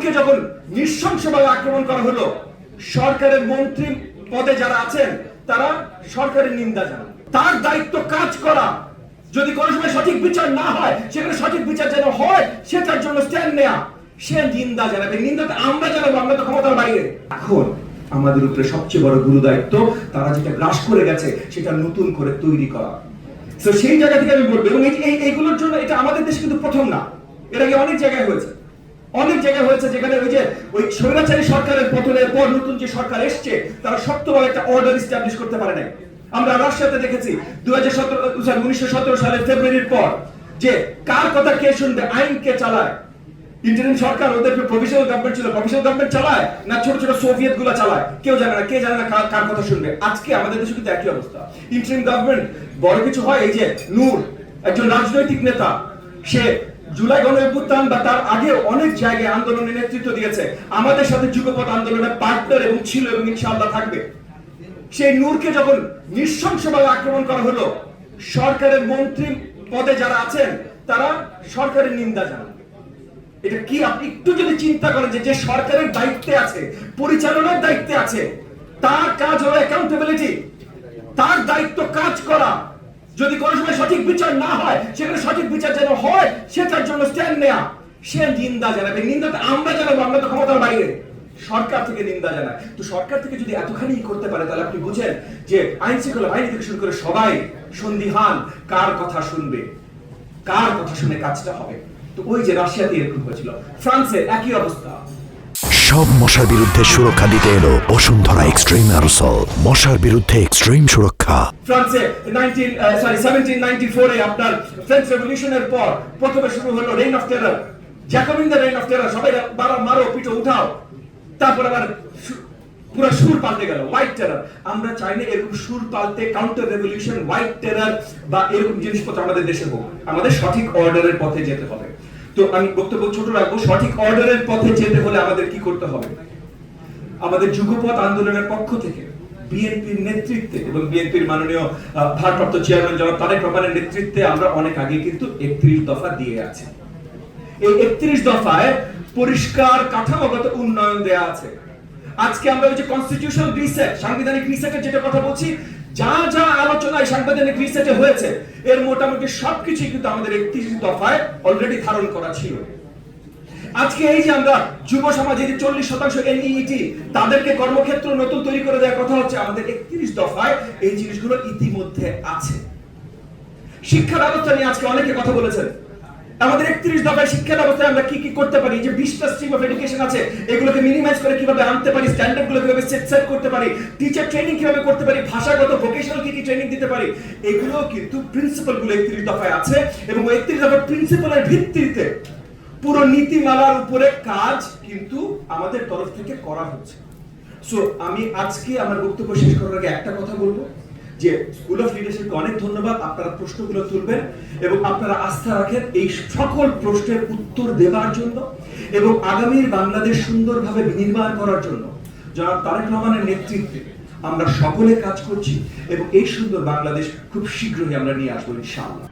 নূরকে যখন নৃশংসভাবে আক্রমণ করা হলো, সরকারের মন্ত্রী পদে যারা আছেন তারা সরকারের নিন্দা জানান। তার দায়িত্ব কাজ করা, যদি কোনো সময় সঠিক বিচার না হয় সেখানে সঠিক বিচার যেন হয় সেটার জন্য স্ট্যান্ড নেয়া, সে নিন্দা জানাবে। নিন্দাটা আমরা জানাবো, আমরা তো ক্ষমতার বাইরে। এখন আমাদের উপরে সবচেয়ে বড় গুরু দায়িত্ব তারা যেটা গ্রাস করে গেছে সেটা নতুন করে তৈরি করা। তো সেই জায়গা থেকে আমি বলবো, এবং এইগুলোর জন্য এটা আমাদের দেশে কিন্তু প্রথম না, এর আগে অনেক জায়গায় হয়েছে, অনেক জায়গায় হয়েছে যেখানে ওই স্বৈরাচারী সরকারের পতনের পর নতুন যে সরকার এসছে তারা শক্তভাবে একটা অর্ডার এস্টাবলিশ করতে পারে নাই। আমরা রাশিয়াতে দেখেছি 1917 সালের ফেব্রুয়ারির পর যে কার কথা কে শুনবে, আইন কে চালায়। ইন্টারিম সরকার, ওদের প্রভিশনাল গভর্নমেন্ট ছিল, প্রভিশনাল গভর্নমেন্ট চালায় না ছোট ছোট সোভিয়েত গুলা চালায়, কেউ জানে না, কে জানে না কার কথা শুনবে। আজকে আমাদের দেশে কিন্তু একই অবস্থা। ইন্টারিম গভর্নমেন্ট বড় কিছু হয়, এই যে নূর একজন রাজনৈতিক নেতা, সে জুলাই গণঅভ্যুত্থান বা তার আগে অনেক জায়গায় আন্দোলনের নেতৃত্ব দিয়েছে, আমাদের সাথে যুগপৎ আন্দোলনের পার্টনার এবং ছিল এবং ইনশাআল্লাহ থাকবে। সেই নূরকে যখন নৃশংসভাবে আক্রমণ করা হলো, সরকারের মন্ত্রী পদে যারা আছেন তারা সরকারের নিন্দা জানান। এটা কি আপনি একটু যদি চিন্তা করেন যে সরকারের দায়িত্বে আছে, পরিচালনার দায়িত্বে আছে, তার কাজ হলো অ্যাকাউন্টেবিলিটি, তার দায়িত্ব কাজ করা, যদি কোনো সময় সঠিক বিচার না হয় সেখানে সঠিক বিচার যেন হয় সেটার জন্য স্ট্যান্ড নেয়া, সে নিন্দা জানাবে। নিন্দাটা আমরা জানাবো, আমরা তো ক্ষমতার বাইরে। সরকার থেকে নিন্দা জানায়। তো সরকার থেকে যদি এতখানি করতে পারে তাহলে আপনি বুঝেন যে আইন শৃঙ্খলা বাহিনী থেকে শুরু করে সবাই সন্দিহান কার কথা শুনবে, কার কথা শুনে কাজটা হবে। তো ওই যে রাশিয়াতে এরকম হয়েছিল, ফ্রান্সে একই অবস্থা। সব মশার বিরুদ্ধে সুরক্ষা দিতে এলো বসুন্ধরা এক্সট্রিম অ্যারোসল, মশার বিরুদ্ধে এক্সট্রিম সুরক্ষা। ফ্রান্সে 1794 এ আপনার ফ্রেঞ্চ রেভলিউশনের পর প্রথমে শুরু হলো reign of terror, Jacobin the reign of terror, সবাই মারো পিটো উঠাও, তারপর আবার পুরো সুর পাল্টে গেল হোয়াইট টেরার। আমরা চাই না এরকম সুর পাল্টে কাউন্টার রেভলিউশন, হোয়াইট টেরার বা এরকম জিনিসপত্র আমাদের দেশে হোক। আমাদের সঠিক অর্ডারের পথে যেতে হবে। তো আমি বক্তব্য ছোট রাখবো, সঠিক অর্ডারের পথে যেতে হলে আমাদের কি করতে হবে? আমাদের যুগপৎ আন্দোলনের পক্ষ থেকে বিএনপির নেতৃত্বে এবং বিএনপির মাননীয় ভারপ্রাপ্ত চেয়ারম্যান জনাব তারেক রহমানের নেতৃত্বে আমরা অনেক আগে কিন্তু 31 দফা দিয়ে আছি। এই 31 দফায় পরিষ্কার কাঠামোগত উন্নয়ন দেয়া আছে। আজকে আমরা ওই যে কনস্টিটিউশনাল রিসেট, সাংবিধানিক রিসেটের যেটা কথা বলছি, যা যা আলোচনায় সাংবিধানিক রিসেটে হয়েছে এর মোটামুটি সবকিছু কিন্তু আমাদের 31 দফায় অলরেডি ধারণ করা ছিল। আজকে এই যে আমরা যুব সমাজের 40% এনইইটি তাদেরকে কর্মক্ষেত্র নতুন তৈরি করে দেওয়ার কথা হচ্ছে, আমাদের 31 দফায় এই জিনিসগুলো ইতিমধ্যে আছে। শিক্ষা ব্যবস্থা নিয়ে আজকে অনেকে কথা বলেছেন। আমাদের 31 দফায় শিক্ষা ব্যবস্থায় আমরা কি কি করতে পারি, যে 20টা স্ট্রিম অফ এডুকেশন আছে, এগুলোকে মিনিমাইজ করে কিভাবে আনতে পারি, স্ট্যান্ডার্ড গুলো কিভাবে সেট করতে পারি, টিচার ট্রেনিং কিভাবে করতে পারি, ভাষাগত ভোকেশনাল কি কি ট্রেনিং দিতে পারি, এগুলো কিন্তু প্রিন্সিপাল গুলো 31 দফায় আছে। এবং 31 দফার প্রিন্সিপালের ভিত্তিতে পুরো নীতিমালার উপরে কাজ কিন্তু আমাদের তরফ থেকে করা হচ্ছে। সো আমি আজকে আমার বক্তব্য শেষ করার আগে একটা কথা বলবো যে স্কুল অফ লিডারশিপকে অনেক ধন্যবাদ, আপনারা প্রশ্নগুলো তুলবেন এবং আপনারা আস্থা রাখেন এই সকল প্রশ্নের উত্তর দেওয়ার জন্য এবং আগামীর বাংলাদেশ সুন্দরভাবে বিনির্মাণ করার জন্য জনাব তারেক রহমানের নেতৃত্বে আমরা সকলে কাজ করছি এবং এই সুন্দর বাংলাদেশ খুব শীঘ্রই আমরা নিয়ে আসবো ইনশাআল্লাহ।